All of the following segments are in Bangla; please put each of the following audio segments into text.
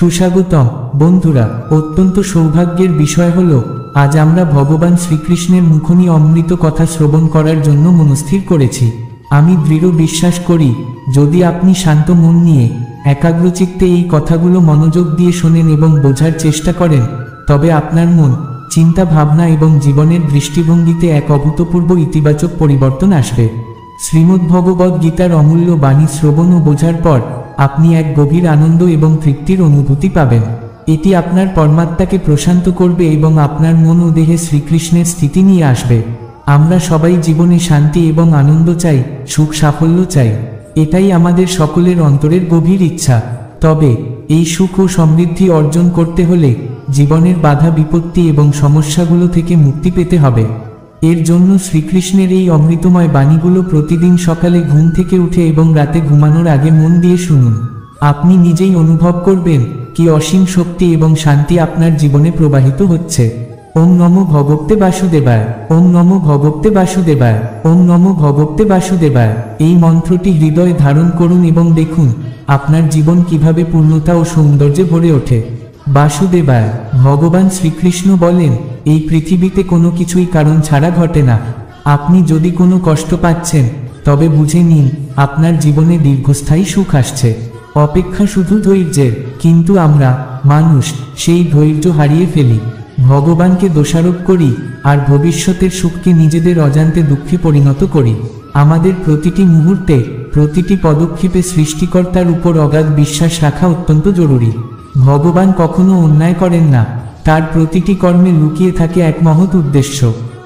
সুস্বাগতম বন্ধুরা। অত্যন্ত সৌভাগ্যের বিষয় হলো আজ আমরা ভগবান শ্রীকৃষ্ণের মুখনী অমৃত কথা শ্রবণ করার জন্য মনস্থির করেছি। আমি দৃঢ় বিশ্বাস করি, যদি আপনি শান্ত মন নিয়ে একাগ্রচিত্তে এই কথাগুলো মনোযোগ দিয়ে শোনেন এবং বোঝার চেষ্টা করেন, তবে আপনার মন, চিন্তা ভাবনা এবং জীবনের দৃষ্টিভঙ্গিতে এক অভূতপূর্ব ইতিবাচক পরিবর্তন আসবে। শ্রীমদ্ভগবদ্ গীতার অমূল্য বাণী শ্রবণ ও বোঝার পর আপনি এক গভীর আনন্দ এবং তৃপ্তির অনুভূতি পাবেন। এটি আপনার পরমাত্মাকে প্রশান্ত করবে এবং আপনার মন ও দেহে শ্রীকৃষ্ণের স্থিতি নিয়ে আসবে। আমরা সবাই জীবনে শান্তি এবং আনন্দ চাই, সুখ সাফল্য চাই। এটাই আমাদের সকলের অন্তরের গভীর ইচ্ছা। তবে এই সুখ ও সমৃদ্ধি অর্জন করতে হলে জীবনের বাধা বিপত্তি এবং সমস্যাগুলো থেকে মুক্তি পেতে হবে। এর জন্য শ্রীকৃষ্ণের এই অমৃতময় বাণীগুলো প্রতিদিন সকালে ঘুম থেকে উঠে এবং রাতে ঘুমানোর আগে মন দিয়ে শুনুন। আপনি নিজেই অনুভব করবেন কি অসীম শক্তি এবং শান্তি আপনার জীবনে প্রবাহিত হচ্ছে। ওম নমো ভগবতে বাসুদেবায়, ওম নমো ভগবতে বাসুদেবায়, ওম নমো ভগবতে বাসুদেবায়। এই মন্ত্রটি হৃদয়ে ধারণ করুন এবং দেখুন আপনার জীবন কিভাবে পূর্ণতা ও সৌন্দর্যে ভরে ওঠে। বাসুদেবায়। ভগবান শ্রীকৃষ্ণ বলেন, এই পৃথিবীতে কোনো কিছুই কারণ ছাড়া ঘটে না। আপনি যদি কোনো কষ্ট পাচ্ছেন, তবে বুঝে নিন আপনার জীবনে দীর্ঘস্থায়ী সুখ আসছে। অপেক্ষা শুধু ধৈর্যের, কিন্তু আমরা মানুষ সেই ধৈর্য হারিয়ে ফেলি, ভগবানকে দোষারোপ করি আর ভবিষ্যতের সুখকে নিজেদের অজান্তে দুঃখে পরিণত করি। আমাদের প্রতিটি মুহূর্তে, প্রতিটি পদক্ষেপে সৃষ্টিকর্তার উপর অগাধ বিশ্বাস রাখা অত্যন্ত জরুরি। ভগবান কখনো অন্যায় করেন না, তার প্রতিটি কর্মে লুকিয়ে থাকে এক মহৎ উদ্দেশ্য।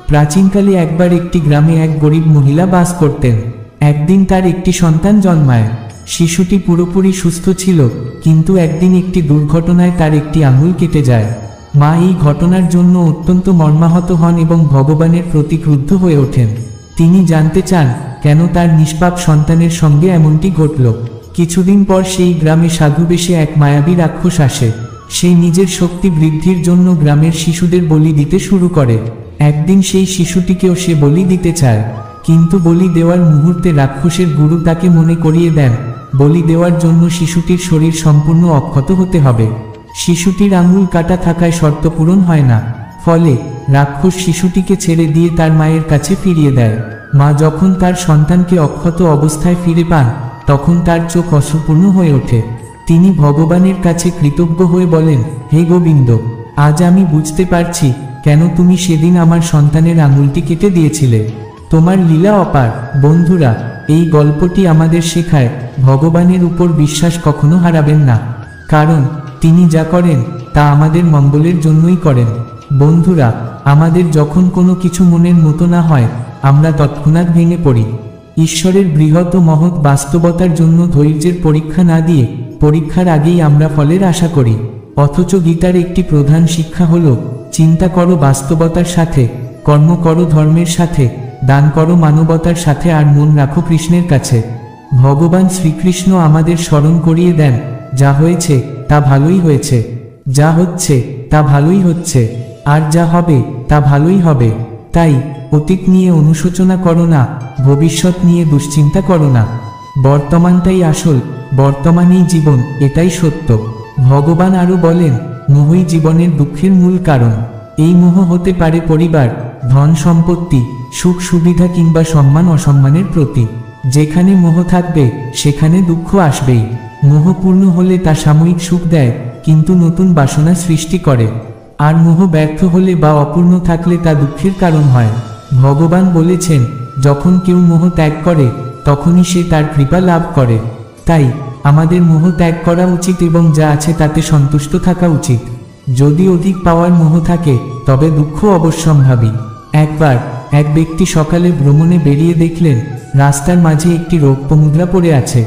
প্রাচীনকালে একবার একটি গ্রামে এক গরিব মহিলা বাস করতেন। একদিন তার একটি সন্তান জন্মায়। শিশুটি পুরোপুরি সুস্থ ছিল, কিন্তু একদিন একটি দুর্ঘটনায় তার একটি আঙুল কেটে যায়। মা এই ঘটনার জন্য অত্যন্ত মর্মাহত হন এবং ভগবানের প্রতি ক্রুদ্ধ হয়ে ওঠেন। তিনি জানতে চান কেন তার নিষ্পাপ সন্তানের সঙ্গে এমনটি ঘটল। কিছুদিন পর সেই গ্রামে সাধুবেশে এক মায়াবী রাক্ষস আসে। সে নিজের শক্তি বৃদ্ধির জন্য গ্রামের শিশুদের বলি দিতে শুরু করে। একদিন সেই শিশুটিকেও সে বলি দিতে চায়, কিন্তু বলি দেওয়ার মুহূর্তে রাক্ষসের গুরু তাকে মনে করিয়ে দেন, বলি দেওয়ার জন্য শিশুটির শরীর সম্পূর্ণ অক্ষত হতে হবে। শিশুটির আঙুল কাটা থাকায় শর্ত পূরণ হয় না। ফলে রাক্ষস শিশুটিকে ছেড়ে দিয়ে তার মায়ের কাছে ফিরিয়ে দেয়। মা যখন তার সন্তানকে অক্ষত অবস্থায় ফিরে পান, তখন তার চোখ অশ্রুপূর্ণ হয়ে ওঠে। তিনি ভগবানের কাছে কৃতজ্ঞ হয়ে বলেন, হে গোবিন্দ, আজ আমি বুঝতে পারছি কেন তুমি সেদিন আমার সন্তানের আঙুলটি কেটে দিয়েছিলে। তোমার লীলা অপার। বন্ধুরা, এই গল্পটি আমাদের শেখায় ভগবানের উপর বিশ্বাস কখনো হারাবেন না, কারণ তিনি যা করেন তা আমাদের মঙ্গলের জন্যই করেন। বন্ধুরা, আমাদের যখন কোনো কিছু মনের মতো না হয়, আমরা তৎক্ষণাৎ ভেঙে পড়ি। ঈশ্বরের বৃহৎ ও মহৎ বাস্তবতার জন্য ধৈর্যের পরীক্ষা না দিয়ে পরীক্ষার আগেই আমরা ফলের আশা করি। অথচ গীতার একটি প্রধান শিক্ষা হল, চিন্তা করো বাস্তবতার সাথে, কর্ম করো ধর্মের সাথে, দান করো মানবতার সাথে, আর মন রাখো কৃষ্ণের কাছে। ভগবান শ্রীকৃষ্ণ আমাদের স্মরণ করিয়ে দেন, যা হয়েছে তা ভালোই হয়েছে, যা হচ্ছে তা ভালোই হচ্ছে, আর যা হবে তা ভালোই হবে। তাই অতীত নিয়ে অনুশোচনা করো না, ভবিষ্যৎ নিয়ে দুশ্চিন্তা করো না। বর্তমানটাই আসল, বর্তমানেই জীবন, এটাই সত্য। ভগবান আরও বলেন, মোহই জীবনের দুঃখের মূল কারণ। এই মোহ হতে পারে পরিবার, ধন সম্পত্তি, সুখ সুবিধা কিংবা সম্মান অসম্মানের প্রতি। যেখানে মোহ থাকবে সেখানে দুঃখ আসবেই। মোহ পূর্ণ হলে তা সাময়িক সুখ দেয়, কিন্তু নতুন বাসনা সৃষ্টি করে। আর মোহ ব্যর্থ হলে বা অপূর্ণ থাকলে তা দুঃখের কারণ হয়। ভগবান বলেছেন, যখন কেউ মোহ ত্যাগ করে তখনই সে তার কৃপা লাভ করে। তাই আমাদের মোহ ত্যাগ করা উচিত এবং যা আছে তাতে সন্তুষ্ট থাকা উচিত। যদি অধিক পাওয়ার মোহ থাকে, তবে দুঃখ অবশ্যম্ভাবী। একবার এক ব্যক্তি সকালে ভ্রমণে বেরিয়ে দেখলেন রাস্তার মাঝে একটি রৌপ্য মুদ্রা পড়ে আছে।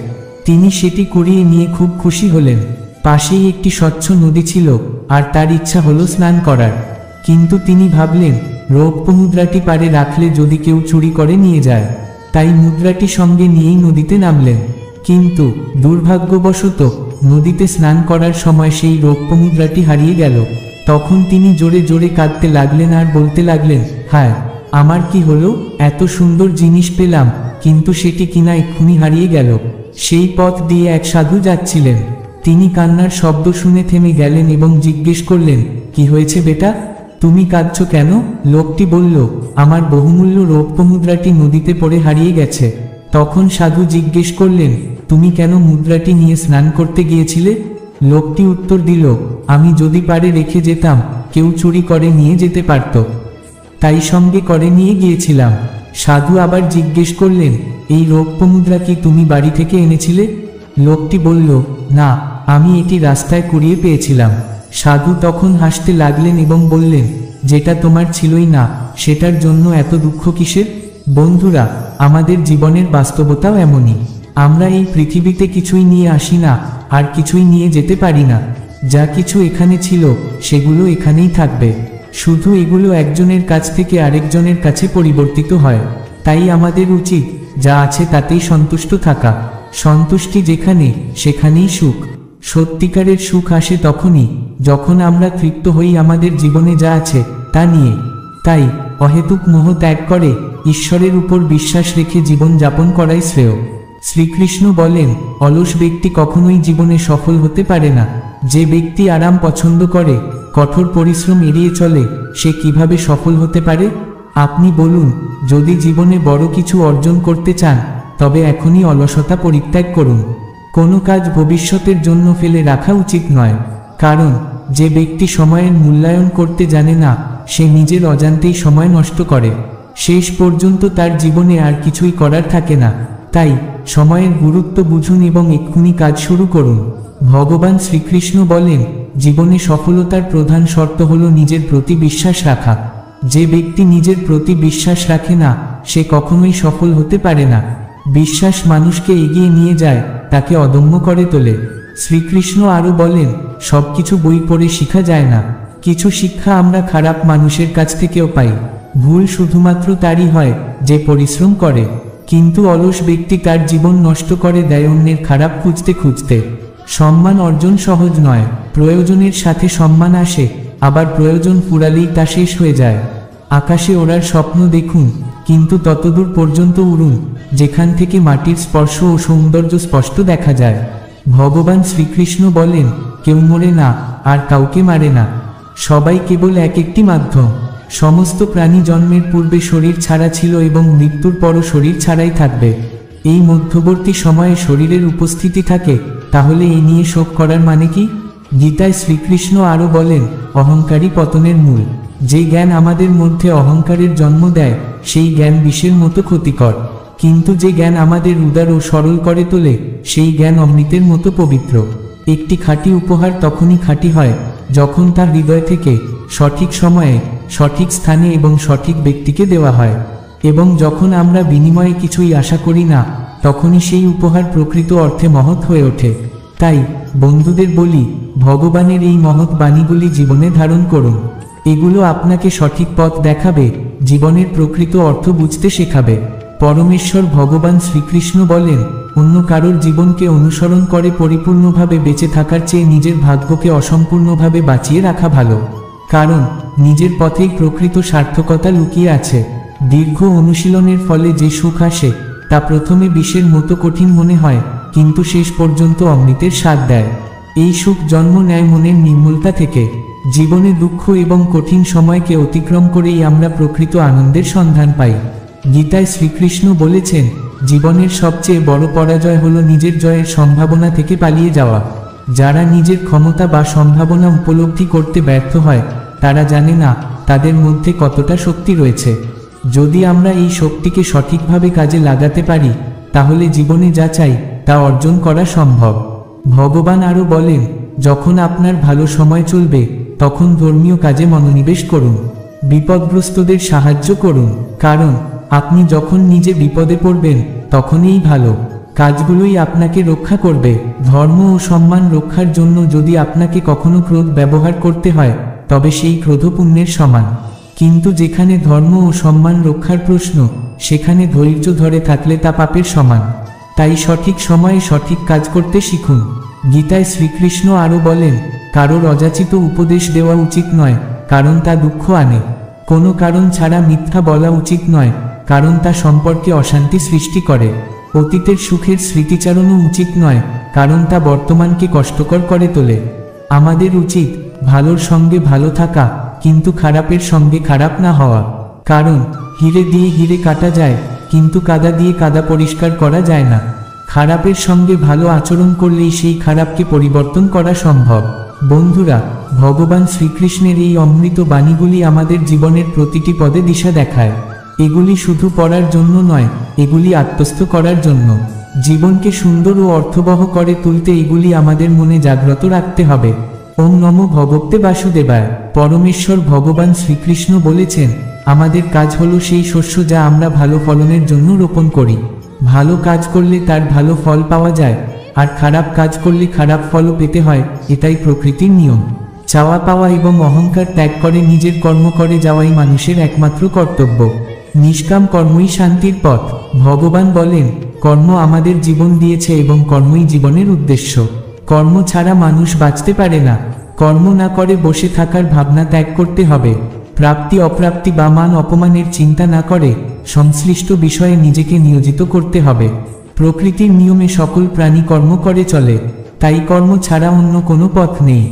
তিনি সেটি কুড়িয়ে নিয়ে খুব খুশি হলেন। পাশেই একটি স্বচ্ছ নদী ছিল, আর তার ইচ্ছা হলো স্নান করার। কিন্তু তিনি ভাবলেন, রৌপ্য মুদ্রাটি পারে রাখলে যদি কেউ চুরি করে নিয়ে যায়। তাই মুদ্রাটি সঙ্গে নিয়েই নদীতে নামলেন। কিন্তু দুর্ভাগ্যবশত নদীতে স্নান করার সময় সেই রৌপ্য মুদ্রাটি হারিয়ে গেল। তখন তিনি জোরে জোরে কাঁদতে লাগলেন আর বলতে লাগলেন, হায়, আমার কি হলো? এত সুন্দর জিনিস পেলাম, কিন্তু সেটি কিনা এক্ষুনি হারিয়ে গেল। সেই পথ দিয়ে এক সাধু যাচ্ছিলেন। তিনি কান্নার শব্দ শুনে থেমে গেলেন এবং জিজ্ঞেস করলেন, কি হয়েছে বেটা, তুমি কাঁদছ কেন? লোকটি বলল, আমার বহুমূল্য রৌপ্য মুদ্রাটি নদীতে পড়ে হারিয়ে গেছে। তখন সাধু জিজ্ঞেস করলেন, তুমি কেন মুদ্রাটি নিয়ে স্নান করতে গিয়েছিলে? লোকটি উত্তর দিল, আমি যদি পারে রেখে যেতাম, কেউ চুরি করে নিয়ে যেতে পারত, তাই সঙ্গে করে নিয়ে গিয়েছিলাম। সাধু আবার জিজ্ঞেস করলেন, এই রৌপ্য মুদ্রা কি তুমি বাড়ি থেকে এনেছিলে? লোকটি বলল, না, আমি এটি রাস্তায় কুড়িয়ে পেয়েছিলাম। সাধু তখন হাসতে লাগলেন এবং বললেন, যেটা তোমার ছিলই না, সেটার জন্য এত দুঃখ কিসের? বন্ধুরা, আমাদের জীবনের বাস্তবতাও এমনই। আমরা এই পৃথিবীতে কিছুই নিয়ে আসি না, আর কিছুই নিয়ে যেতে পারি না। যা কিছু এখানে ছিল, সেগুলো এখানেই থাকবে, শুধু এগুলো একজনের কাছ থেকে আরেকজনের কাছে পরিবর্তিত হয়। তাই আমাদের উচিত যা আছে তাতেই সন্তুষ্ট থাকা। সন্তুষ্টি যেখানে, সেখানেই সুখ। সত্যিকারের সুখ আসে তখনই যখন আমরা তৃপ্ত হই আমাদের জীবনে যা আছে তা নিয়ে। তাই অহেতুক মোহ ত্যাগ করে ঈশ্বরের উপর বিশ্বাস রেখে জীবন যাপন করাই শ্রেয়। শ্রীকৃষ্ণ বলেন, অলস ব্যক্তি কখনোই জীবনে সফল হতে পারে না। যে ব্যক্তি আরাম পছন্দ করে, কঠোর পরিশ্রম এড়িয়ে চলে, সে কিভাবে সফল হতে পারে? আপনি বলুন, যদি জীবনে বড় কিছু অর্জন করতে চান, তবে এখনই অলসতা পরিত্যাগ করুন। কোনো কাজ ভবিষ্যতের জন্য ফেলে রাখা উচিত নয়, কারণ যে ব্যক্তি সময়ের মূল্যায়ন করতে জানে না, সে নিজের অজান্তেই সময় নষ্ট করে। শেষ পর্যন্ত তার জীবনে আর কিছুই করার থাকে না। তাই সময়ের গুরুত্ব বুঝুন এবং এক্ষুনি কাজ শুরু করুন। ভগবান শ্রীকৃষ্ণ বলেন, জীবনে সফলতার প্রধান শর্ত হল নিজের প্রতি বিশ্বাস রাখা। যে ব্যক্তি নিজের প্রতি বিশ্বাস রাখে না, সে কখনোই সফল হতে পারে না। বিশ্বাস মানুষকে এগিয়ে নিয়ে যায়, তাকে অদম্য করে তোলে। শ্রীকৃষ্ণ আরও বলেন, সবকিছু বই পড়ে শেখা যায় না। কিছু শিক্ষা আমরা খারাপ মানুষের কাছ থেকেও পাই। ভুল শুধুমাত্র তারই হয় যে পরিশ্রম করে, কিন্তু অলস ব্যক্তি তার জীবন নষ্ট করে দেয় অন্যের খারাপ খুঁজতে খুঁজতে। সম্মান অর্জন সহজ নয়। প্রয়োজনের সাথে সম্মান আসে, আবার প্রয়োজন ফুরালেই তা শেষ হয়ে যায়। আকাশে ওড়ার স্বপ্ন দেখুন, কিন্তু ততদূর পর্যন্ত উড়ুন যেখান থেকে মাটির স্পর্শ ও সৌন্দর্য স্পষ্ট দেখা যায়। ভগবান শ্রীকৃষ্ণ বলেন, কেউ মরে না, আর কাউকে মারে না। সবাই কেবল এক একটি মাধ্যম। সমস্ত প্রাণী জন্মের পূর্বে শরীর ছাড়া ছিল এবং মৃত্যুর পরও শরীর ছাড়াই থাকবে। এই মধ্যবর্তী সময়ে শরীরের উপস্থিতি থাকে, তাহলে এই নিয়ে শোক করার মানে কি? গীতায় শ্রীকৃষ্ণ আরও বলেন, অহংকারই পতনের মূল। যে জ্ঞান আমাদের মধ্যে অহংকারের জন্ম দেয়, সেই জ্ঞান বিষের মতো ক্ষতিকর। কিন্তু যে জ্ঞান আমাদের উদার ও সরল করে তোলে, সেই জ্ঞান অমৃতের মতো পবিত্র। একটি খাঁটি উপহার তখনই খাঁটি হয় যখন তার হৃদয় থেকে সঠিক সময়ে, সঠিক স্থানে এবং সঠিক ব্যক্তিকে দেওয়া হয়। এবং যখন আমরা বিনিময়ে কিছুই আশা করি না, তখনই সেই উপহার প্রকৃত অর্থে মহৎ হয়ে ওঠে। তাই বন্ধুদের বলি, ভগবানের এই মহৎ বাণীগুলি জীবনে ধারণ করুন। এগুলো আপনাকে সঠিক পথ দেখাবে, জীবনের প্রকৃত অর্থ বুঝতে শেখাবে। পরমেশ্বর ভগবান শ্রীকৃষ্ণ বলেন, অন্য কারোর জীবনকে অনুসরণ করে পরিপূর্ণভাবে বেঁচে থাকার চেয়ে নিজের ভাগ্যকে অসম্পূর্ণভাবে বাঁচিয়ে রাখা ভালো। কারণ নিজের পথেই প্রকৃত সার্থকতা লুকিয়ে আছে। দীর্ঘ অনুশীলনের ফলে যে সুখ আসে, তা প্রথমে বিষের মতো কঠিন মনে হয়, কিন্তু শেষ পর্যন্ত অমৃতের স্বাদ দেয়। এই সুখ জন্ম নেয় মনের নির্মলতা থেকে। জীবনে দুঃখ এবং কঠিন সময়কে অতিক্রম করেই আমরা প্রকৃত আনন্দের সন্ধান পাই। গীতায় শ্রীকৃষ্ণ বলেছেন, জীবনের সবচেয়ে বড় পরাজয় হলো নিজের জয়ের সম্ভাবনা থেকে পালিয়ে যাওয়া। যারা নিজের ক্ষমতা বা সম্ভাবনা উপলব্ধি করতে ব্যর্থ হয়, তারা জানে না তাদের মধ্যে কতটা শক্তি রয়েছে। যদি আমরা এই শক্তিকে সঠিকভাবে কাজে লাগাতে পারি, তাহলে জীবনে যা চাই তা অর্জন করা সম্ভব। ভগবান আরও বলেন, যখন আপনার ভালো সময় চলবে, তখন ধর্মীয় কাজে মনোনিবেশ করুন। বিপদগ্রস্তদের সাহায্য করুন, কারণ আপনি যখন নিজে বিপদে পড়বেন, তখনই ভালো কাজগুলোই আপনাকে রক্ষা করবে। ধর্ম ও সম্মান রক্ষার জন্য যদি আপনাকে কখনো ক্রোধ ব্যবহার করতে হয়, তবে সেই ক্রোধ পুণ্যের সমান। কিন্তু যেখানে ধর্ম ও সম্মান রক্ষার প্রশ্ন, সেখানে ধৈর্য ধরে থাকলে তা পাপের সমান। তাই সঠিক সময়ে সঠিক কাজ করতে শিখুন। গীতায় শ্রীকৃষ্ণ আরও বলেন, কারোর অযাচিত উপদেশ দেওয়া উচিত নয়, কারণ তা দুঃখ আনে। কোনো কারণ ছাড়া মিথ্যা বলা উচিত নয়, কারণ তা সম্পর্কে অশান্তি সৃষ্টি করে। অতীতের সুখের স্মৃতিচারণও উচিত নয়, কারণ তা বর্তমানকে কষ্টকর করে তোলে। আমাদের উচিত ভালোর সঙ্গে ভালো থাকা, কিন্তু খারাপের সঙ্গে খারাপ না হওয়া। কারণ হিরে দিয়ে হিরে কাটা যায়, কিন্তু কাদা দিয়ে কাদা পরিষ্কার করা যায় না। খারাপের সঙ্গে ভালো আচরণ করলেই সেই খারাপকে পরিবর্তন করা সম্ভব। বন্ধুরা, ভগবান শ্রীকৃষ্ণের এই অমৃত বাণীগুলি আমাদের জীবনের প্রতিটি পদে দিশা দেখায়। এগুলি শুধু পড়ার জন্য নয়, এগুলি আত্মস্থ করার জন্য। জীবনকে সুন্দর ও অর্থবহ করে তুলতে এগুলি আমাদের মনে জাগ্রত রাখতে হবে। ওম নমো ভগবতে বাসুদেবায়। পরমেশ্বর ভগবান শ্রীকৃষ্ণ বলেছেন, আমাদের কাজ হলো সেই শস্য যা আমরা ভালো ফলনের জন্য রোপণ করি। ভালো কাজ করলে তার ভালো ফল পাওয়া যায়, আর খারাপ কাজ করলে খারাপ ফলও পেতে হয়। এটাই প্রকৃতির নিয়ম। চাওয়া পাওয়া এবং অহংকার ত্যাগ করে নিজের কর্ম করে যাওয়াই মানুষের একমাত্র কর্তব্য। নিষ্কাম কর্মই শান্তির পথ। ভগবান বলেন, কর্ম আমাদের জীবন দিয়েছে এবং কর্মই জীবনের উদ্দেশ্য। কর্ম ছাড়া মানুষ বাঁচতে পারে না। কর্ম না করে বসে থাকার ভাবনা ত্যাগ করতে হবে। প্রাপ্তি অপ্রাপ্তি বা মান অপমানের চিন্তা না করে সংশ্লিষ্ট বিষয়ে নিজেকে নিয়োজিত করতে হবে। প্রকৃতির নিয়মে সকল প্রাণী কর্ম করে চলে, তাই কর্ম ছাড়া অন্য কোনো পথ নেই।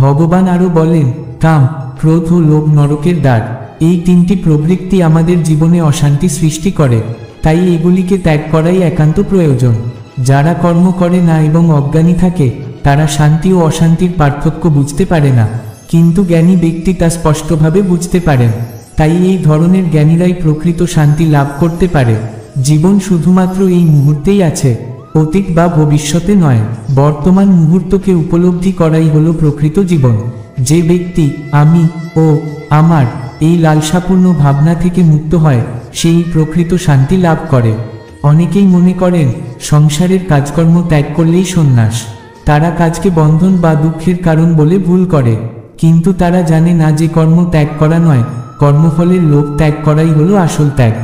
ভগবান আরও বলেন, কাম, ক্রোধ ও লোভ নরকের দ্বার। এই তিনটি প্রবৃত্তি আমাদের জীবনে অশান্তি সৃষ্টি করে, তাই এগুলিকে ত্যাগ করাই একান্ত প্রয়োজন। যারা কর্ম করে না এবং অজ্ঞানী থাকে, তারা শান্তি ও অশান্তির পার্থক্য বুঝতে পারে না, কিন্তু জ্ঞানী ব্যক্তি তা স্পষ্টভাবে বুঝতে পারেন। তাই এই ধরনের জ্ঞানীরাই প্রকৃত শান্তি লাভ করতে পারে। জীবন শুধুমাত্র এই মুহূর্তেই আছে, অতীত বা ভবিষ্যতে নয়। বর্তমান মুহূর্তকে উপলব্ধি করাই হলো প্রকৃত জীবন। যে ব্যক্তি আমি ও আমার এই লালসাপূর্ণ ভাবনা থেকে মুক্ত হয়, সেই প্রকৃত শান্তি লাভ করে। অনেকেই মনে করেন সংসারের কাজকর্ম ত্যাগ করলেই সন্ন্যাস। তারা কাজকে বন্ধন বা দুঃখের কারণ বলে ভুল করে, কিন্তু তারা জানে না যে কর্ম ত্যাগ করা নয়, কর্মফলের লোভ ত্যাগ করাই হলো আসল ত্যাগ।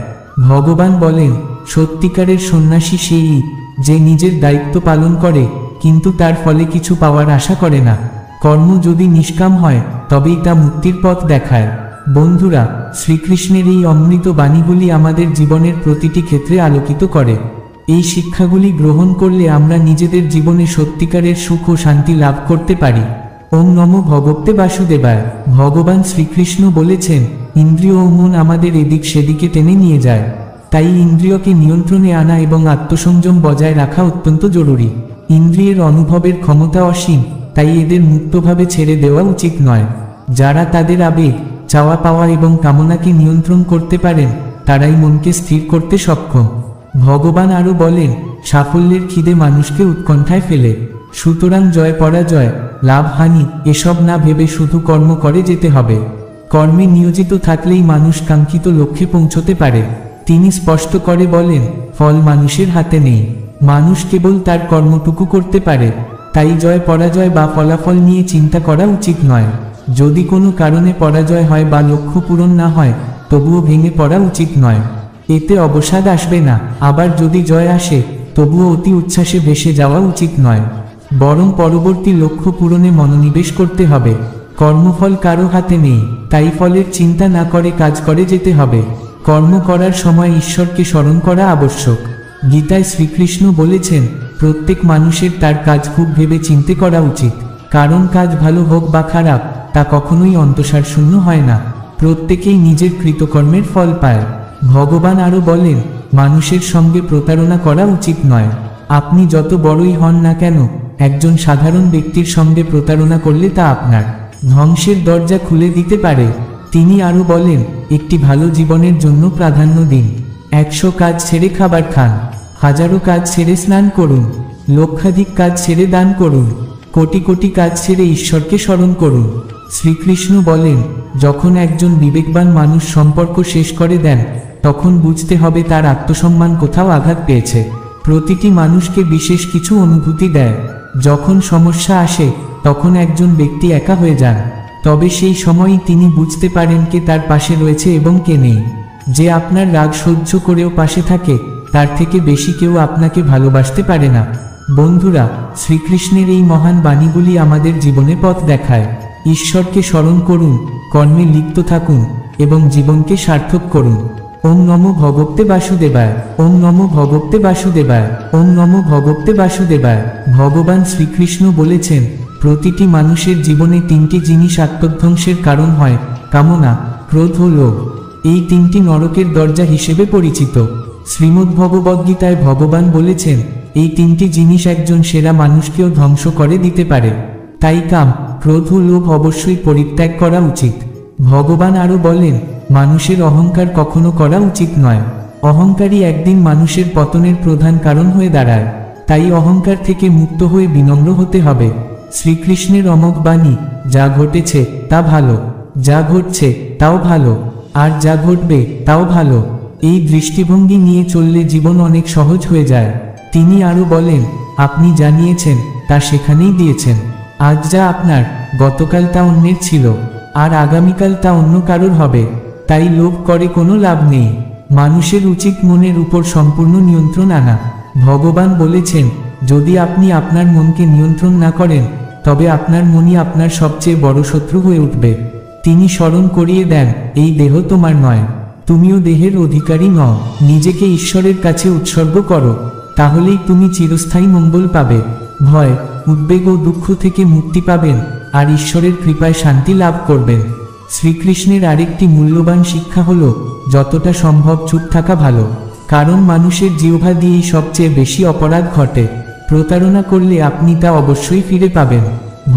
ভগবান বলেন, সত্যিকারের সন্ন্যাসী সেই যে নিজের দায়িত্ব পালন করে, কিন্তু তার ফলে কিছু পাওয়ার আশা করে না। কর্ম যদি নিষ্কাম হয়, তবেই তা মুক্তির পথ দেখায়। বন্ধুরা, শ্রীকৃষ্ণের এই অমৃত বাণীগুলি আমাদের জীবনের প্রতিটি ক্ষেত্রে আলোকিত করে। এই শিক্ষাগুলি গ্রহণ করলে আমরা নিজেদের জীবনে সত্যিকারের সুখ ও শান্তি লাভ করতে পারি। ওম নমো ভগবতে বাসুদেবায়। ভগবান শ্রীকৃষ্ণ বলেছেন, ইন্দ্রিয় ও মন আমাদের এদিক সেদিকে টেনে নিয়ে যায়। তাই ইন্দ্রিয়কে নিয়ন্ত্রণে আনা এবং আত্মসংযম বজায় রাখা অত্যন্ত জরুরি। ইন্দ্রিয়ের অনুভবের ক্ষমতা অসীম, তাই এদের মুক্তভাবে ছেড়ে দেওয়া উচিত নয়। যারা তাদের আবেগ, চাওয়া পাওয়া এবং কামনাকে নিয়ন্ত্রণ করতে পারেন, তারাই মনকে স্থির করতে সক্ষম। ভগবান আরও বলেন, সাফল্যের খিদে মানুষকে উৎকণ্ঠায় ফেলে। সুতরাং জয় পরাজয়, লাভ হানি এসব না ভেবে শুধু কর্ম করে যেতে হবে। কর্মে নিয়োজিত থাকলেই মানুষ কাঙ্ক্ষিত লক্ষ্যে পৌঁছতে পারে। তিনি স্পষ্ট করে বলেন, ফল মানুষের হাতে নেই, মানুষ কেবল তার কর্মটুকু করতে পারে। তাই জয় পরাজয় বা ফলাফল নিয়ে চিন্তা করা উচিত নয়। যদি কোনো কারণে পরাজয় হয় বা লক্ষ্য পূরণ না হয়, তবুও ভেঙে পড়া উচিত নয়। এতে অবসাদ আসবে না। আবার যদি জয় আসে, তবুও অতি উচ্ছ্বাসে ভেসে যাওয়া উচিত নয়, বরং পরবর্তী লক্ষ্য পূরণে মনোনিবেশ করতে হবে। কর্মফল কারো হাতে নেই, তাই ফলের চিন্তা না করে কাজ করে যেতে হবে। কর্ম করার সময় ঈশ্বরকে স্মরণ করা আবশ্যক। গীতায় শ্রীকৃষ্ণ বলেছেন, প্রত্যেক মানুষের তার কাজ খুব ভেবে চিন্তে করা উচিত, কারণ কাজ ভালো হোক বা খারাপ, তা কখনোই অন্তঃসার শূন্য হয় না। প্রত্যেকেই নিজের কৃতকর্মের ফল পায়। ভগবান আরও বলেন, মানুষের সঙ্গে প্রতারণা করা উচিত নয়। আপনি যত বড়ই হন না কেন, একজন সাধারণ ব্যক্তির সঙ্গে প্রতারণা করলে তা আপনার ধ্বংসের দরজা খুলে দিতে পারে। তিনি আরও বলেন, একটি ভালো জীবনের জন্য প্রাধান্য দিন। 100 কাজ ছেড়ে খাবার খান, 1000 কাজ ছেড়ে স্নান করুন, লক্ষাধিক কাজ ছেড়ে দান করুন, কোটি কোটি কাজ ছেড়ে ঈশ্বরকে স্মরণ করুন। শ্রীকৃষ্ণ বলেন, যখন একজন বিবেকবান মানুষ সম্পর্ক শেষ করে দেন, তখন বুঝতে হবে তার আত্মসম্মান কোথাও আঘাত পেয়েছে। প্রতিটি মানুষকে বিশেষ কিছু অনুভূতি দেয়। যখন সমস্যা আসে, তখন একজন ব্যক্তি একা হয়ে যান, তবে সেই সময়ই তিনি বুঝতে পারেন কে তার পাশে রয়েছে এবং কে নেই। যে আপনার রাগ সহ্য করেও পাশে থাকে, তার থেকে বেশি কেউ আপনাকে ভালোবাসতে পারে না। বন্ধুরা, শ্রীকৃষ্ণের এই মহান বাণীগুলি আমাদের জীবনে পথ দেখায়। ঈশ্বরকে স্মরণ করুন, কর্মে লিপ্ত থাকুন এবং জীবনকে সার্থক করুন। ওম নমো ভগবতে বাসুদেবায়, ওম নমো ভগবতে বাসুদেবায়, ওম নমো ভগবতে বাসুদেবায়। ভগবান শ্রীকৃষ্ণ বলেছেন, প্রতিটি মানুষের জীবনে তিনটি জিনিস আত্মধ্বংসের কারণ হয়: কামনা, ক্রোধ ও লোভ। এই তিনটি নরকের দরজা হিসেবে পরিচিত। শ্রীমদ্ভগবদ্গীতায় ভগবান বলেছেন, এই তিনটি জিনিস একজন সেরা মানুষকেও ধ্বংস করে দিতে পারে। তাই কাম, ক্রোধ ও লোভ অবশ্যই পরিত্যাগ করা উচিত। ভগবান আরও বলেন, মানুষের অহংকার কখনো করা উচিত নয়। অহংকারই একদিন মানুষের পতনের প্রধান কারণ হয়ে দাঁড়ায়। তাই অহংকার থেকে মুক্ত হয়ে বিনম্র হতে হবে। শ্রীকৃষ্ণের অমোঘ বাণী, যা ঘটেছে তা ভালো, যা ঘটছে তাও ভালো, আর যা ঘটবে তাও ভালো। এই দৃষ্টিভঙ্গি নিয়ে চললে জীবন অনেক সহজ হয়ে যায়। তিনি আরও বলেন, আপনি জানিয়েছেন তা সেখানেই দিয়েছেন। আজ যা আপনার, গতকাল তা অন্যের ছিল, আর আগামীকাল তা অন্য কারোর হবে। তাই লোভ করে কোনো লাভ নেই। মানুষের উচিত মনের উপর সম্পূর্ণ নিয়ন্ত্রণ আনা। ভগবান বলেছেন, যদি আপনি আপনার মনকে নিয়ন্ত্রণ না করেন, তবে আপনার মনই আপনার সবচেয়ে বড় শত্রু হয়ে উঠবে। তিনি স্মরণ করিয়ে দেন, এই দেহ তোমার নয়, তুমিও দেহের অধিকারী নও। নিজেকে ঈশ্বরের কাছে উৎসর্গ করো, তাহলেই তুমি চিরস্থায়ী মঙ্গল পাবে। ভয়, উদ্বেগ ও দুঃখ থেকে মুক্তি পাবেন, আর ঈশ্বরের কৃপায় শান্তি লাভ করবেন। শ্রীকৃষ্ণের আরেকটি মূল্যবান শিক্ষা হল, যতটা সম্ভব চুপ থাকা ভালো। কারণ মানুষের জিহ্বা দিয়েই সবচেয়ে বেশি অপরাধ ঘটে। প্রতারণা করলে আপনি তা অবশ্যই ফিরে পাবেন।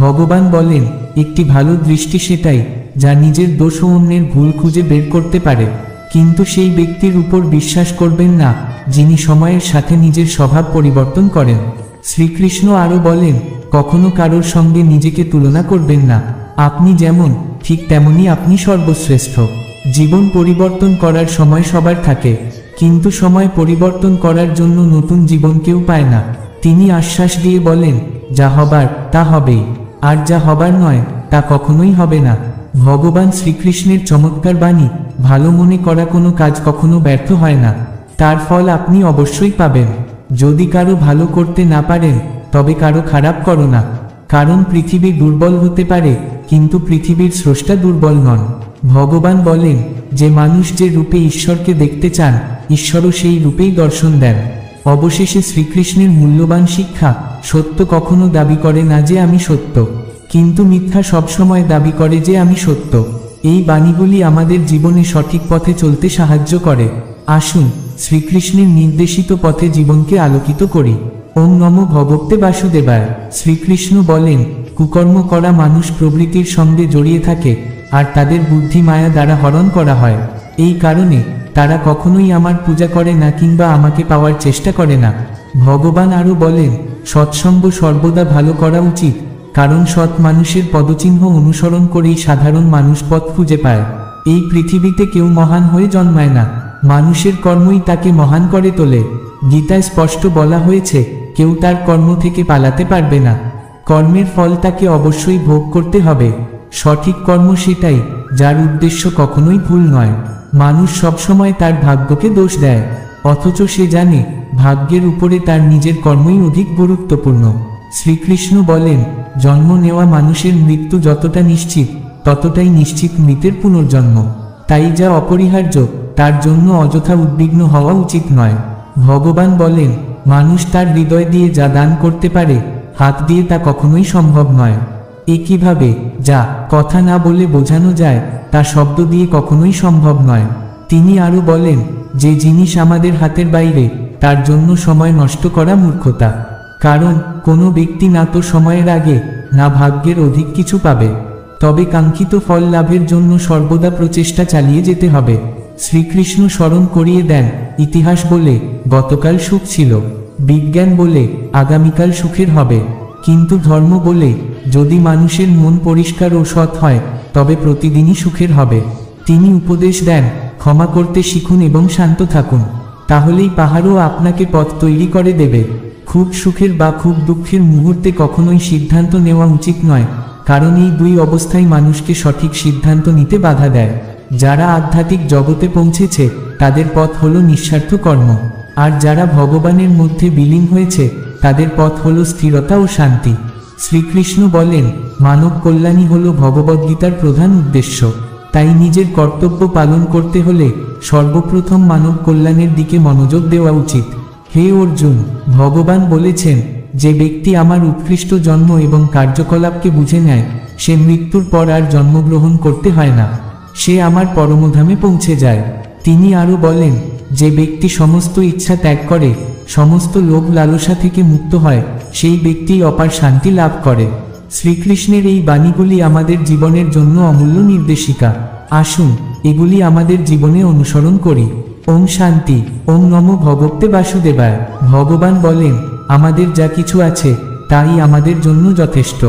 ভগবান বলেন, একটি ভালো দৃষ্টি সেটাই, যা নিজের দোষ ও অন্যের ভুল খুঁজে বের করতে পারে। কিন্তু সেই ব্যক্তির উপর বিশ্বাস করবেন না, যিনি সময়ের সাথে নিজের স্বভাব পরিবর্তন করেন। শ্রীকৃষ্ণ আরও বলেন, কখনো কারোর সঙ্গে নিজেকে তুলনা করবেন না। আপনি যেমন, ঠিক তেমনই আপনি সর্বশ্রেষ্ঠ। জীবন পরিবর্তন করার সময় সবার থাকে, কিন্তু সময় পরিবর্তন করার জন্য নতুন জীবন কেউ পায় না। তিনি আশ্বাস দিয়ে বলেন, যা হবার তা হবেই, আর যা হবার নয় তা কখনোই হবে না। ভগবান শ্রীকৃষ্ণের চমৎকার বাণী, ভালো মনে করা কোনো কাজ কখনো ব্যর্থ হয় না, তার ফল আপনি অবশ্যই পাবেন। যদি কারো ভালো করতে না পারেন, তবে কারো খারাপ করো না। কারণ পৃথিবী দুর্বল হতে পারে, কিন্তু পৃথিবীর স্রষ্টা দুর্বল নন। ভগবান বলেন, যে মানুষ যে রূপে ঈশ্বরকে দেখতে চান, ঈশ্বরও সেই রূপেই দর্শন দেন। অবশেষে শ্রীকৃষ্ণের মূল্যবান শিক্ষা, সত্য কখনো দাবি করে না যে আমি সত্য, কিন্তু মিথ্যা সবসময় দাবি করে যে আমি সত্য। এই বাণীগুলি আমাদের জীবনে সঠিক পথে চলতে সাহায্য করে। আসুন, শ্রীকৃষ্ণের নির্দেশিত পথে জীবনকে আলোকিত করি। ওম নমো ভগবতে বাসুদেবায়। শ্রীকৃষ্ণ বলেন, কুকর্ম করা মানুষ প্রবৃত্তির সঙ্গে জড়িয়ে থাকে, আর তাদের বুদ্ধি মায়া দ্বারা হরণ করা হয়। এই কারণে তারা কখনোই আমার পূজা করে না কিংবা আমাকে পাওয়ার চেষ্টা করে না। ভগবান আরও বলেন, সৎসঙ্গ সর্বদা ভালো করা উচিত, কারণ সৎ মানুষের পদচিহ্ন অনুসরণ করেই সাধারণ মানুষ পথ খুঁজে পায়। এই পৃথিবীতে কেউ মহান হয়ে জন্মায় না, মানুষের কর্মই তাকে মহান করে তোলে। গীতায় স্পষ্ট বলা হয়েছে, কেউ তার কর্ম থেকে পালাতে পারবে না। কর্মের ফল তাকে অবশ্যই ভোগ করতে হবে। সঠিক কর্ম সেটাই, যার উদ্দেশ্য কখনোই ভুল নয়। মানুষ সবসময় তার ভাগ্যকে দোষ দেয়, অথচ সে জানে ভাগ্যের উপরে তার নিজের কর্মই অধিক গুরুত্বপূর্ণ। শ্রীকৃষ্ণ বলেন, জন্ম নেওয়া মানুষের মৃত্যু যতটা নিশ্চিত, ততটাই নিশ্চিত মৃতের পুনর্জন্ম। তাই যা অপরিহার্য, তার জন্য অযথা উদ্বিগ্ন হওয়া উচিত নয়। ভগবান বলেন, মানুষ তার হৃদয় দিয়ে যা দান করতে পারে, হাত দিয়ে তা কখনোই সম্ভব নয়। একইভাবে যা কথা না বলে বোঝানো যায়, তা শব্দ দিয়ে কখনোই সম্ভব নয়। তিনি আরও বলেন, যে জিনিস আমাদের হাতের বাইরে, তার জন্য সময় নষ্ট করা মূর্খতা। কারণ কোনো ব্যক্তি না তো সময়ের আগে, না ভাগ্যের অধিক কিছু পাবে। তবে কাঙ্ক্ষিত ফল লাভের জন্য সর্বদা প্রচেষ্টা চালিয়ে যেতে হবে। শ্রীকৃষ্ণ স্মরণ করিয়ে দেন, ইতিহাস বলে গতকাল সুখ ছিল, বিজ্ঞান বলে আগামীকাল সুখের হবে, কিন্তু ধর্ম বলে যদি মানুষের মন পরিষ্কার ও সৎ হয়, তবে প্রতিদিনই সুখের হবে। তিনি উপদেশ দেন, ক্ষমা করতে শিখুন এবং শান্ত থাকুন, তাহলেই পাহাড়ও আপনাকে পথ তৈরি করে দেবে। খুব সুখের বা খুব দুঃখের মুহূর্তে কখনোই সিদ্ধান্ত নেওয়া উচিত নয়, কারণ এই দুই অবস্থায় মানুষকে সঠিক সিদ্ধান্ত নিতে বাধা দেয়। যারা আধ্যাত্মিক জগতে পৌঁছেছে, তাদের পথ হলো নিঃস্বার্থ কর্ম, আর যারা ভগবানের মধ্যে বিলীন হয়েছে, তাদের পথ হলো স্থিরতা ও শান্তি। শ্রীকৃষ্ণ বলেন, মানব কল্যাণই হলো ভগবদ্গীতার প্রধান উদ্দেশ্য। তাই নিজের কর্তব্য পালন করতে হলে সর্বপ্রথম মানব কল্যাণের দিকে মনোযোগ দেওয়া উচিত। হে অর্জুন, ভগবান বলেছেন, যে ব্যক্তি আমার উৎকৃষ্ট জন্ম এবং কার্যকলাপকে বুঝে নেয়, সে মৃত্যুর পর আর জন্মগ্রহণ করতে হয় না, সে আমার পরমধামে পৌঁছে যায়। তিনি আরও বলেন, যে ব্যক্তি সমস্ত ইচ্ছা ত্যাগ করে, সমস্ত লোভ লালসা থেকে মুক্ত হয়, সেই ব্যক্তি অপার শান্তি লাভ করে। শ্রীকৃষ্ণের এই বাণীগুলি আমাদের জীবনের জন্য অমূল্য নির্দেশিকা। আসুন এগুলি আমাদের জীবনে অনুসরণ করি। ওম শান্তি। ওম নমো ভগবতে বাসুদেবায়। ভগবান বলেন, আমাদের যা কিছু আছে তাই আমাদের জন্য যথেষ্ট।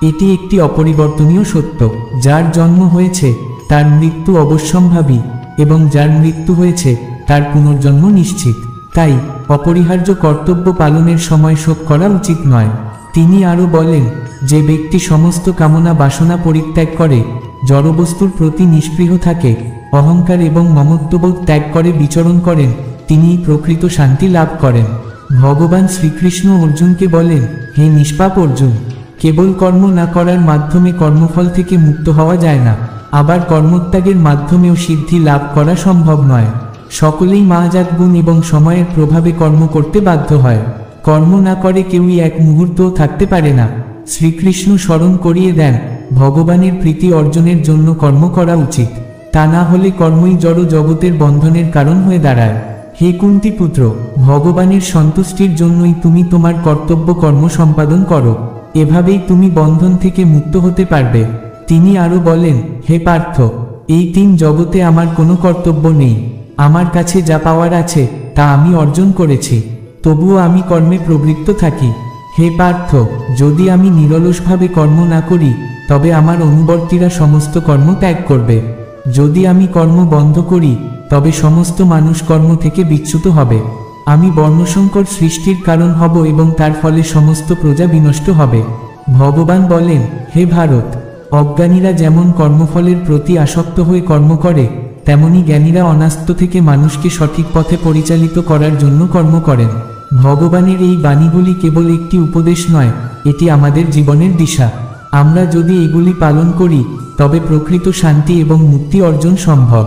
এটি একটি অপরিবর্তনীয় সত্য। যার জন্ম হয়েছে তার মৃত্যু অবশ্যম্ভাবী, এবং যার মৃত্যু হয়েছে তার পুনর্জন্ম নিশ্চিত। তাই অপরিহার্য কর্তব্য পালনের সময় শোক করা উচিত নয়। তিনি আরও বলেন, যে ব্যক্তি সমস্ত কামনা বাসনা পরিত্যাগ করে, জড়বস্তুর প্রতি নিষ্পৃহ থাকে, অহংকার এবং মমত্ববোধ ত্যাগ করে বিচরণ করেন, তিনিই প্রকৃত শান্তি লাভ করেন। ভগবান শ্রীকৃষ্ণ অর্জুনকে বলেন, হে নিষ্পাপ অর্জুন, কেবল কর্ম না করার মাধ্যমে কর্মফল থেকে মুক্ত হওয়া যায় না, আবার কর্মত্যাগের মাধ্যমেও সিদ্ধি লাভ করা সম্ভব নয়। সকলেই মায়াজাত গুণ এবং সময়ের প্রভাবে কর্ম করতে বাধ্য হয়। কর্ম না করে কেউই এক মুহূর্তও থাকতে পারে না। শ্রীকৃষ্ণ স্মরণ করিয়ে দেন, ভগবানের প্রীতি অর্জনের জন্য কর্ম করা উচিত, তা না হলে কর্মই জড় জগতের বন্ধনের কারণ হয়ে দাঁড়ায়। হে কুন্তি পুত্র, ভগবানের সন্তুষ্টির জন্যই তুমি তোমার কর্তব্য কর্ম সম্পাদন করো, এভাবেই তুমি বন্ধন থেকে মুক্ত হতে পারবে। তিনি আরও বলেন, হে পার্থ, এই তিন জগতে আমার কোনো কর্তব্য নেই। আমার কাছে যা পাওয়ার আছে তা আমি অর্জন করেছি, তবুও আমি কর্মে প্রবৃত্ত থাকি। হে পার্থ, যদি আমি নিরলসভাবে কর্ম না করি, তবে আমার অনুবর্তীরা সমস্ত কর্ম ত্যাগ করবে। যদি আমি কর্ম বন্ধ করি, তবে সমস্ত মানুষ কর্ম থেকে বিচ্যুত হবে। আমি বর্ণসংকর সৃষ্টির কারণ হব এবং তার ফলে সমস্ত প্রজা বিনষ্ট হবে। ভগবান বলেন, হে ভারত, অজ্ঞানীরা যেমন কর্মফলের প্রতি আসক্ত হয়ে কর্ম করে, তেমনি জ্ঞানীরা অনাস্ত থেকে মানুষকে সঠিক পথে পরিচালিত করার জন্য কর্ম করেন। ভগবানের এই বাণীগুলি কেবল একটি উপদেশ নয়, এটি আমাদের জীবনের দিশা। আমরা যদি এগুলি পালন করি, তবে প্রকৃত শান্তি এবং মুক্তি অর্জন সম্ভব।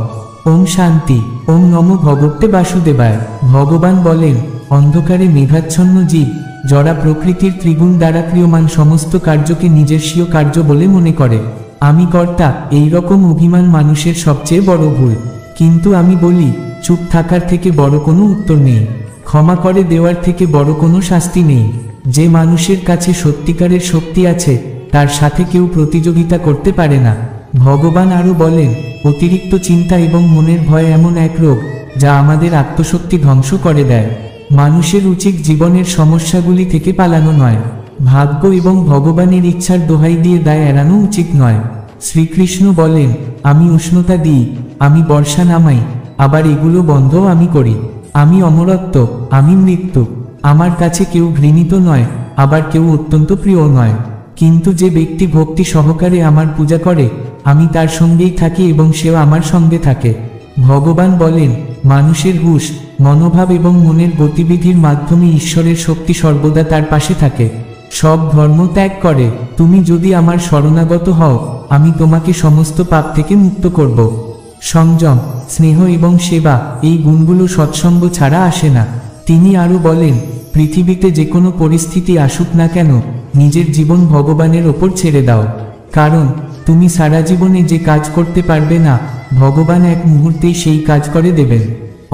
ওম শান্তি। ওম নমো ভগবতে বাসুদেবায়। ভগবান বলেন, অন্ধকারে মেঘাচ্ছন্ন জীব, যারা প্রকৃতির ত্রিগুণ দ্বারা ক্রিয়মান সমস্ত কার্যকে নিজের স্বীয় কার্য বলে মনে করে, আমি কর্তা, এই রকম অভিমান মানুষের সবচেয়ে বড় ভুল। কিন্তু আমি বলি, চুপ থাকার থেকে বড় কোনো উত্তর নেই, ক্ষমা করে দেওয়ার থেকে বড় কোনো শাস্তি নেই। যে মানুষের কাছে সত্যিকারের শক্তি আছে, তার সাথে কেউ প্রতিযোগিতা করতে পারে না। ভগবান আরও বলেন, অতিরিক্ত চিন্তা এবং মনের ভয় এমন এক রোগ, যা আমাদের আত্মশক্তি ধ্বংস করে দেয়। মানুষের উচিত জীবনের সমস্যাগুলি থেকে পালানো নয়, ভাগ্য এবং ভগবানের ইচ্ছার দোহাই দিয়ে দায় এড়ানো উচিত নয়। শ্রীকৃষ্ণ বলেন, আমি উষ্ণতা দিই, আমি বর্ষা নামাই, আবার এগুলো বন্ধও আমি করি। আমি অমরত্ব, আমি মৃত্যু। আমার কাছে কেউ ঘৃণিত নয়, আবার কেউ অত্যন্ত প্রিয় নয়। কিন্তু যে ব্যক্তি ভক্তি সহকারে আমার পূজা করে, আমি তার সঙ্গেই থাকি এবং সেও আমার সঙ্গে থাকে। ভগবান বলেন, মানুষের হুঁশ, মনোভাব এবং মনের গতিবিধির মাধ্যমে ঈশ্বরের শক্তি সর্বদা তার পাশে থাকে। সব ধর্ম ত্যাগ করে তুমি যদি আমার শরণাগত হও, আমি তোমাকে সমস্ত পাপ থেকে মুক্ত করব। সংযম, স্নেহ এবং সেবা, এই গুণগুলো সৎসঙ্গ ছাড়া আসে না। তিনি আরও বলেন, পৃথিবীতে যে কোনো পরিস্থিতি আসুক না কেন, নিজের জীবন ভগবানের ওপর ছেড়ে দাও, কারণ তুমি সারা জীবনে যে কাজ করতে পারবে না, ভগবান এক মুহূর্তেই সেই কাজ করে দেবেন।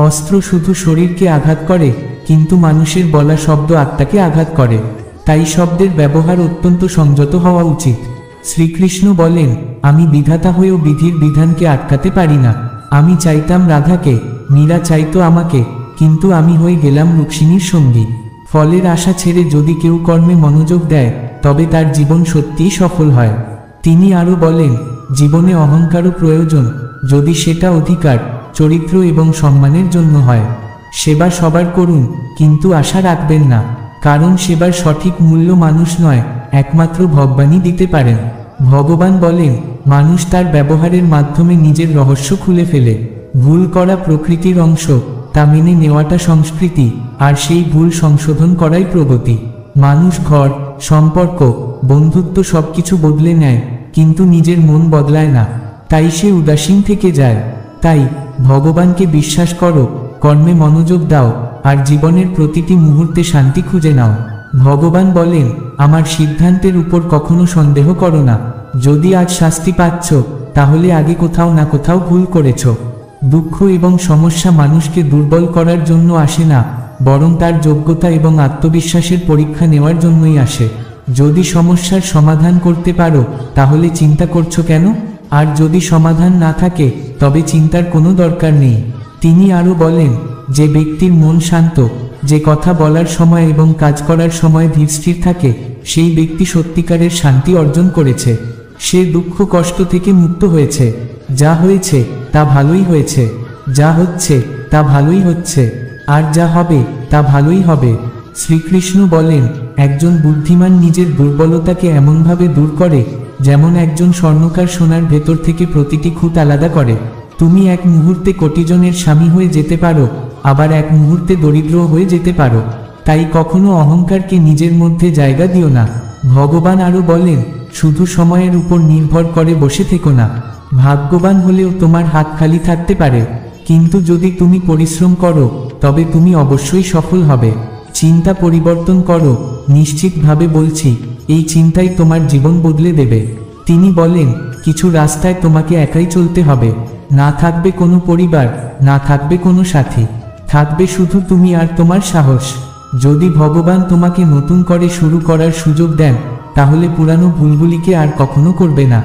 অস্ত্র শুধু শরীরকে আঘাত করে, কিন্তু মানুষের বলা শব্দ আত্মাকে আঘাত করে। তাই শব্দের ব্যবহার অত্যন্ত সংযত হওয়া উচিত। শ্রীকৃষ্ণ বলেন, আমি বিধাতা হয়েও বিধির বিধানকে আটকাতে পারি না। আমি চাইতাম রাধাকে, মীরা চাইতো আমাকে, কিন্তু আমি হয়ে গেলাম রুক্মিণীর সঙ্গী। ফলের আশা ছেড়ে যদি কেউ কর্মে মনোযোগ দেয়, তবে তার জীবন সত্যিই সফল হয়। তিনি আরও বলেন, জীবনে অহংকারও প্রয়োজন, যদি সেটা অধিকার, চরিত্র এবং সম্মানের জন্য হয়। সেবা সবার করুন, কিন্তু আশা রাখবেন না, কারণ সেবার সঠিক মূল্য মানুষ নয়, একমাত্র ভগবানই দিতে পারেন। ভগবান বলেন, মানুষ তার ব্যবহারের মাধ্যমে নিজের রহস্য খুলে ফেলে। ভুল করা প্রকৃতির অংশ, তা মেনে নেওয়াটা সংস্কৃতি, আর সেই ভুল সংশোধন করাই প্রগতি। মানুষ ঘর, সম্পর্ক, বন্ধুত্ব সবকিছু বদলে নেয়, কিন্তু নিজের মন বদলায় না। তাই সে উদাসীন থেকে যায়। তাই ভগবানকে বিশ্বাস করো, কর্মে মনোযোগ দাও, আর জীবনের প্রতিটি মুহূর্তে শান্তি খুঁজে নাও। ভগবান বলেন, আমার সিদ্ধান্তের উপর কখনো সন্দেহ করো না। যদি আজ শাস্তি পাচ্ছ, তাহলে আগে কোথাও না কোথাও ভুল করেছ। দুঃখ এবং সমস্যা মানুষকে দুর্বল করার জন্য আসে না, বরং তার যোগ্যতা এবং আত্মবিশ্বাসের পরীক্ষা নেওয়ার জন্যই আসে। যদি সমস্যার সমাধান করতে পারো, তাহলে চিন্তা করছো কেন? আর যদি সমাধান না থাকে, তবে চিন্তার কোনো দরকার নেই। তিনি আরও বলেন, যে ব্যক্তির মন শান্ত, যে কথা বলার সময় এবং কাজ করার সময় ধীরস্থির থাকে, সেই ব্যক্তি সত্যিকারের শান্তি অর্জন করেছে। সে দুঃখ কষ্ট থেকে মুক্ত হয়েছে। যা হয়েছে তা ভালোই হয়েছে, যা হচ্ছে তা ভালোই হচ্ছে, আর যা হবে তা ভালোই হবে। শ্রীকৃষ্ণ বলেন, একজন বুদ্ধিমান নিজের দুর্বলতাকে এমনভাবে দূর করে, যেমন একজন স্বর্ণকার সোনার ভেতর থেকে প্রতিটি খুঁত আলাদা করে। তুমি এক মুহূর্তে কোটিজনের স্বামী হয়ে যেতে পারো, আবার এক মুহূর্তে দরিদ্র হয়ে যেতে পারো। তাই কখনো অহংকারকে নিজের মধ্যে জায়গা দিও না। ভগবান আরও বলেন, শুধু সময়ের উপর নির্ভর করে বসে থেকো না। ভাগ্যবান হলেও তোমার হাত খালি থাকতে পারে, কিন্তু যদি তুমি পরিশ্রম করো, তবে তুমি অবশ্যই সফল হবে। চিন্তা পরিবর্তন করো, নিশ্চিতভাবে বলছি, এই চিন্তাই তোমার জীবন বদলে দেবে। তিনি বলেন, কিছু রাস্তায় তোমাকে একাই চলতে হবে। না থাকবে কোনো পরিবার, না থাকবে কোনো সাথী, থাকবে শুধু তুমি আর তোমার সাহস। যদি ভগবান তোমাকে নতুন করে শুরু করার সুযোগ দেন, তাহলে পুরানো ভুলগুলিকে আর কখনো করবে না।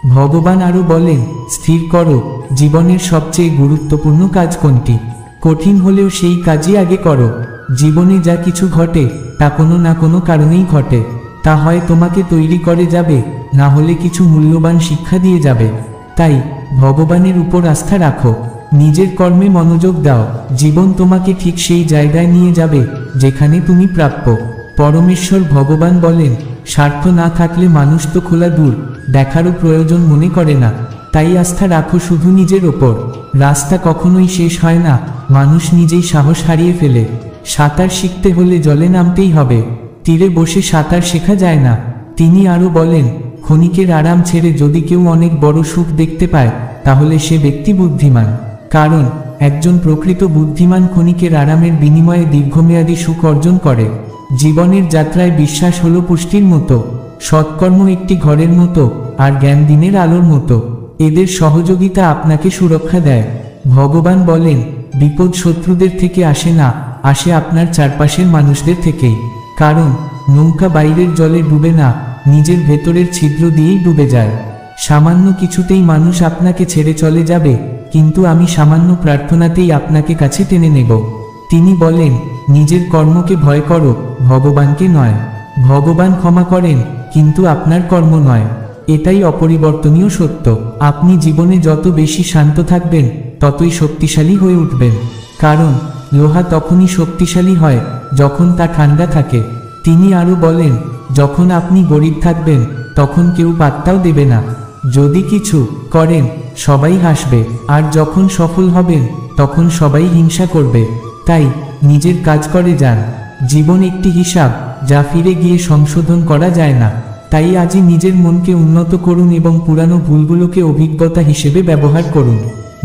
ভগবান আরও বলেন, স্থির করো, জীবনের সবচেয়ে গুরুত্বপূর্ণ কাজ কোনটি। কঠিন হলেও সেই কাজই আগে করো। জীবনে যা কিছু ঘটে, তা কোনো না কোনো কারণেই ঘটে। তা হয় তোমাকে তৈরি করে যাবে, না হলে কিছু মূল্যবান শিক্ষা দিয়ে যাবে। তাই ভগবানের উপর আস্থা রাখো, নিজের কর্মে মনোযোগ দাও। জীবন তোমাকে ঠিক সেই জায়গায় নিয়ে যাবে, যেখানে তুমি প্রাপ্য। পরমেশ্বর ভগবান বলেন, স্বার্থ না থাকলে মানুষ তো খোলা দূর দেখারও প্রয়োজন মনে করে না। তাই আস্থা রাখো শুধু নিজের ওপর। রাস্তা কখনোই শেষ হয় না, মানুষ নিজেই সাহস হারিয়ে ফেলে। সাঁতার শিখতে হলে জলে নামতেই হবে, তীরে বসে সাঁতার শেখা যায় না। তিনি আরও বলেন, ক্ষণিকের আরাম ছেড়ে যদি কেউ অনেক বড় সুখ দেখতে পায়, তাহলে সে ব্যক্তি বুদ্ধিমান। কারণ একজন প্রকৃত বুদ্ধিমান ক্ষণিকের আরামের বিনিময়ে দীর্ঘমেয়াদী সুখ অর্জন করে। জীবনের যাত্রায় বিশ্বাস হলো পুষ্টির মতো, সৎকর্ম একটি ঘরের মতো, আর জ্ঞান দিনের আলোর মতো। এদের সহযোগিতা আপনাকে সুরক্ষা দেয়। ভগবান বলেন, বিপদ শত্রুদের থেকে আসে না, আসে আপনার চারপাশের মানুষদের থেকেই। কারণ নৌকা বাইরের জলে ডুবে না, নিজের ভেতরের ছিদ্র দিয়েই ডুবে যায়। সামান্য কিছুতেই মানুষ আপনাকে ছেড়ে চলে যাবে, কিন্তু আমি সামান্য প্রার্থনাতেই আপনাকে কাছে টেনে নেব। তিনি বলেন, নিজের কর্মকে ভয় করো, ভগবানকে নয়। ভগবান ক্ষমা করেন, কিন্তু আপনার কর্ম নয়। এটাই অপরিবর্তনীয় সত্য। আপনি জীবনে যত বেশি শান্ত থাকবেন, ততই শক্তিশালী হয়ে উঠবেন। কারণ লোহা তখনই শক্তিশালী হয় যখন তা ঠান্ডা থাকে। তিনি আরও বলেন, যখন আপনি গরিব থাকবেন, তখন কেউ পাত্তাও দেবে না। যদি কিছু করেন, সবাই হাসবে, আর যখন সফল হবেন, তখন সবাই হিংসা করবে। তাই নিজের কাজ করে যান। জীবন একটি হিসাব, যা ফিরে গিয়ে সংশোধন করা যায় না। তাই আজই নিজের মনকে উন্নত করুন এবং পুরানো ভুলগুলোকে অভিজ্ঞতা হিসেবে ব্যবহার করুন।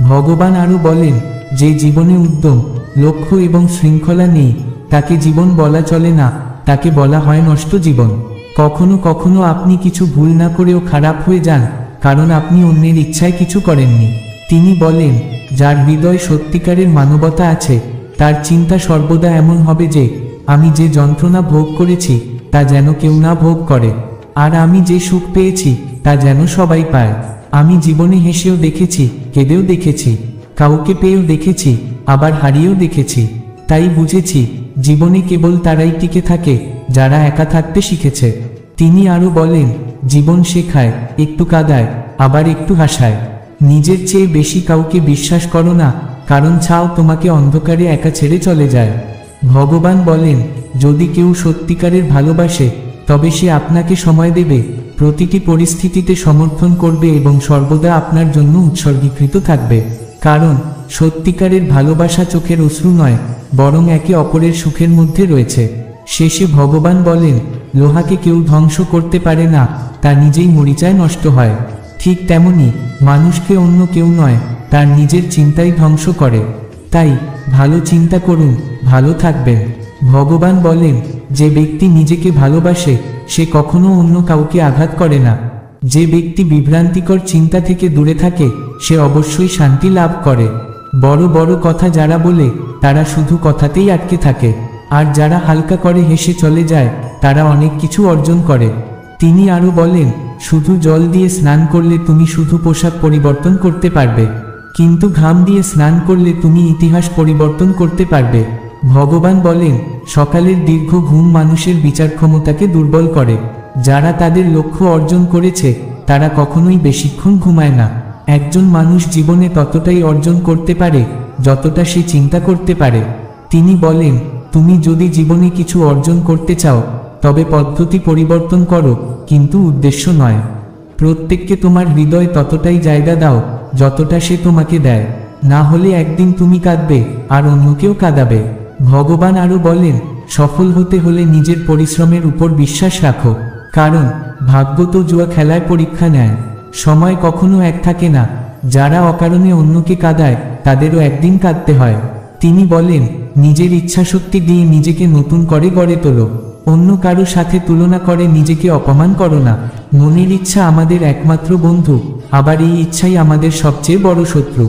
ভগবান আরও বলেন, যে জীবনে উদ্যম, লক্ষ্য এবং শৃঙ্খলা নেই, তাকে জীবন বলা চলে না, তাকে বলা হয় নষ্ট জীবন। কখনো কখনো আপনি কিছু ভুল না করেও খারাপ হয়ে যান, কারণ আপনি অন্যের ইচ্ছায় কিছু করেননি। তিনি বলেন, যার হৃদয় সত্যিকারের মানবতা আছে, তার চিন্তা সর্বদা এমন হবে যে, আমি যে যন্ত্রণা ভোগ করেছি, তা যেন কেউ না ভোগ করে, আর আমি যে সুখ পেয়েছি, তা যেন সবাই পায়। আমি জীবনে হেসেও দেখেছি, কেঁদেও দেখেছি, কাউকে পেয়েও দেখেছি, আবার হারিয়েও দেখেছি। তাই বুঝেছি, জীবনে কেবল তারাই টিকে থাকে, যারা একা থাকতে শিখেছে। তিনি আরও বলেন, জীবন শেখায়, একটু কাঁদায়, আবার একটু হাসায়। নিজের চেয়ে বেশি কাউকে বিশ্বাস করো না, কারণ ছাও তোমাকে অন্ধকারে একা ছেড়ে চলে যায়। ভগবান বলেন, যদি কেউ সত্যিকারের ভালোবাসে, তবে সে আপনাকে সময় দেবে, প্রতিটি পরিস্থিতিতে সমর্থন করবে এবং সর্বদা আপনার জন্য উৎসর্গীকৃত থাকবে। কারণ সত্যিকারের ভালোবাসা চোখের অশ্রু নয়, বরং একে অপরের সুখের মধ্যে রয়েছে। শেষে ভগবান বলেন, লোহাকে কেউ ধ্বংস করতে পারে না, তা নিজেই মরিচায় নষ্ট হয়। ঠিক তেমনি মানুষকে অন্য কেউ নয়, তার নিজের চিন্তাই ধ্বংস করে। তাই ভালো চিন্তা করুন, ভালো থাকবেন। ভগবান বলেন, যে ব্যক্তি নিজেকে ভালোবাসে সে কখনো অন্য কাউকে আঘাত করে না। যে ব্যক্তি বিভ্রান্তিকর চিন্তা থেকে দূরে থাকে সে অবশ্যই শান্তি লাভ করে। বড় বড় কথা যারা বলে তারা শুধু কথাতেই আটকে থাকে, আর যারা হালকা করে হেসে চলে যায় তারা অনেক কিছু অর্জন করে। তিনি আরও বলেন, শুধু জল দিয়ে স্নান করলে তুমি শুধু পোশাক পরিবর্তন করতে পারবে, কিন্তু ঘাম দিয়ে স্নান করলে তুমি ইতিহাস পরিবর্তন করতে পারবে। ভগবান বলেন, সকালের দীর্ঘ ঘুম মানুষের বিচার ক্ষমতাকে দুর্বল করে। যারা তাদের লক্ষ্য অর্জন করেছে তারা কখনোই বেশিক্ষণ ঘুমায় না। একজন মানুষ জীবনে ততটাই অর্জন করতে পারে যতটা সে চিন্তা করতে পারে। তিনি বলেন, তুমি যদি জীবনে কিছু অর্জন করতে চাও তবে পদ্ধতি পরিবর্তন করো, কিন্তু উদ্দেশ্য নয়। প্রত্যেককে তোমার হৃদয় ততটাই জায়গা দাও যতটা সে তোমাকে দেয়, না হলে একদিন তুমি কাঁদবে আর অন্যকেও কাঁদাবে। ভগবান আরও বলেন, সফল হতে হলে নিজের পরিশ্রমের উপর বিশ্বাস রাখো, কারণ ভাগ্য তো জুয়া খেলায় পরীক্ষা নেয়। সময় কখনো এক থাকে না। যারা অকারণে অন্যকে কাঁদায় তাদেরও একদিন কাঁদতে হয়। তিনি বলেন, নিজের ইচ্ছাশক্তি দিয়ে নিজেকে নতুন করে গড়ে তোলো, অন্য কারো সাথে তুলনা করে নিজেকে অপমান করো না। মনের ইচ্ছা আমাদের একমাত্র বন্ধু, আবার এই ইচ্ছাই আমাদের সবচেয়ে বড় শত্রু।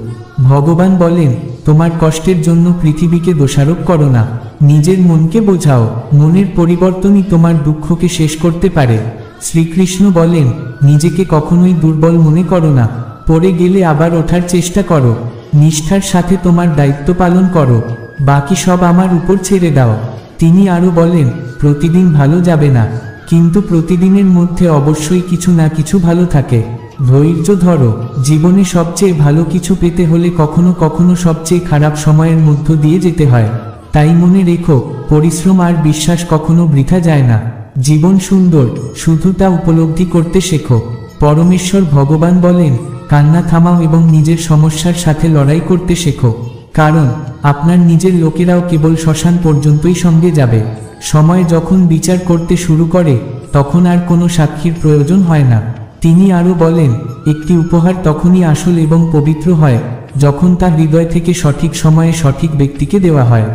ভগবান বলেন, তোমার কষ্টের জন্য পৃথিবীকে দোষারোপ করো না, নিজের মনকে বোঝাও। মনের পরিবর্তনই তোমার দুঃখকে শেষ করতে পারে। শ্রীকৃষ্ণ বলেন, নিজেকে কখনোই দুর্বল মনে করো না, পড়ে গেলে আবার ওঠার চেষ্টা করো। নিষ্ঠার সাথে তোমার দায়িত্ব পালন করো, বাকি সব আমার উপর ছেড়ে দাও। তিনি আরও বলেন, প্রতিদিন ভালো যাবে না, কিন্তু প্রতিদিনের মধ্যে অবশ্যই কিছু না কিছু ভালো থাকে। ধৈর্য ধরো, জীবনে সবচেয়ে ভালো কিছু পেতে হলে কখনো কখনো সবচেয়ে খারাপ সময়ের মধ্য দিয়ে যেতে হয়। তাই মনে রেখো, পরিশ্রম আর বিশ্বাস কখনো বৃথা যায় না। জীবন সুন্দর, শুধু তা উপলব্ধি করতে শেখো। পরমেশ্বর ভগবান বলেন, কান্না থামাও এবং নিজের সমস্যার সাথে লড়াই করতে শেখো, কারণ আপনার নিজের লোকেরাও কেবল শ্মশান পর্যন্তই সঙ্গে যাবে। সময় যখন বিচার করতে শুরু করে তখন আর কোনো সাক্ষীর প্রয়োজন হয় না। তিনি আরও বলেন, একটি উপহার তখনই আসল এবং পবিত্র হয় যখন তা হৃদয় থেকে সঠিক সময়ে সঠিক ব্যক্তিকে দেওয়া হয়।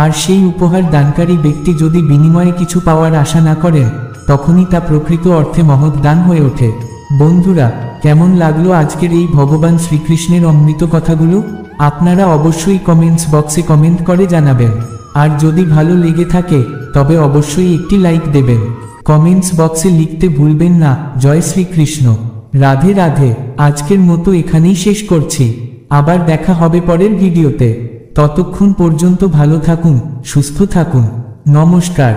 আর সেই উপহার দানকারী ব্যক্তি যদি বিনিময়ে কিছু পাওয়ার আশা না করেন তখনই তা প্রকৃত অর্থে মহৎ দান হয়ে ওঠে। বন্ধুরা, কেমন লাগলো আজকের এই ভগবান শ্রীকৃষ্ণের অমৃত কথাগুলো? আপনারা অবশ্যই কমেন্টস বক্সে কমেন্ট করে জানাবেন। আর যদি ভালো লেগে থাকে তবে অবশ্যই একটি লাইক দেবেন। কমেন্টস বক্সে লিখতে ভুলবেন না, জয় শ্রীকৃষ্ণ, রাধে রাধে। আজকের মতো এখানেই শেষ করছি, আবার দেখা হবে পরের ভিডিওতে। ততক্ষণ পর্যন্ত ভালো থাকুন, সুস্থ থাকুন। নমস্কার।